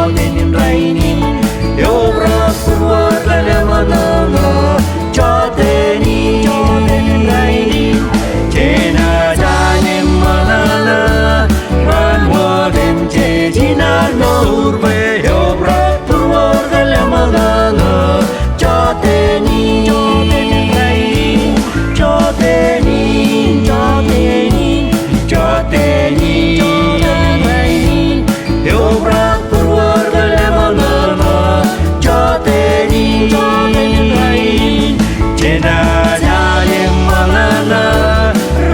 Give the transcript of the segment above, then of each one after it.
tenin rainin Yobra purwar lemanana tenin rainin Jena janim manana Ranwadem jejina norbe Yobra purwar lemanana tenin rainin tenin rainin Yobra purwar lemanana tenin rainin Jena jalim manana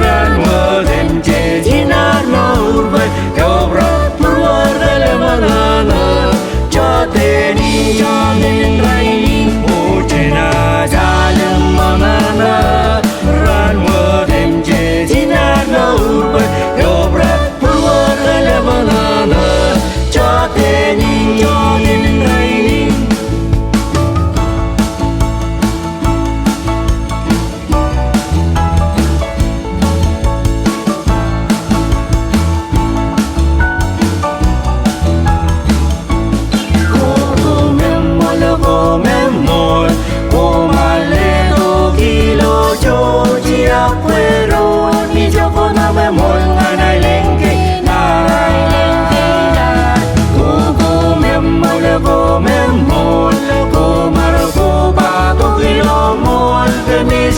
ranwadem jejina norbe Yobra purwar lemanana tenin rainin O jena jalim manana ranwadem jejina norbe Yobra purwar lemanana tenin rainin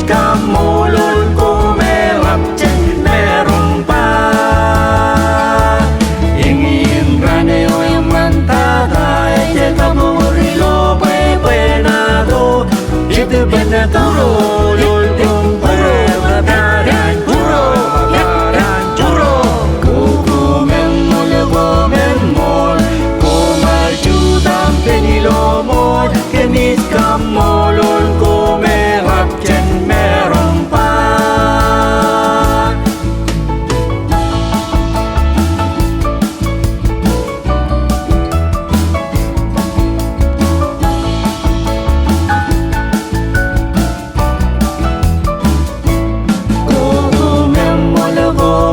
Kamulun ko merap chen meron pa Ingin rane o yung mantada Ete kamurilo pepenado Ite peneturo Lulting puro Mataran puro Mataran puro Kukumen mul Kumarjudang penilomol Kenis kamulun ko merap chen meron pa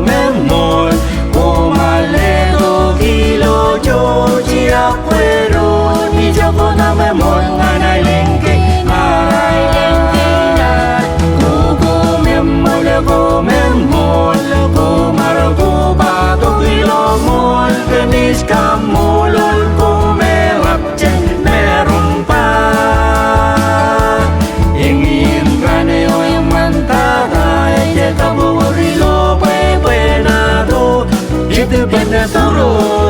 Memol Kumaleto kilo joji akwero Ni joko na memol nganay lengke Aray lengke Memol Kumaro bato kilo mol Kenis kamulol kumerap chen meron pa Ingin rane o yung mantada Ete kaburilo pepenado Ite peneturo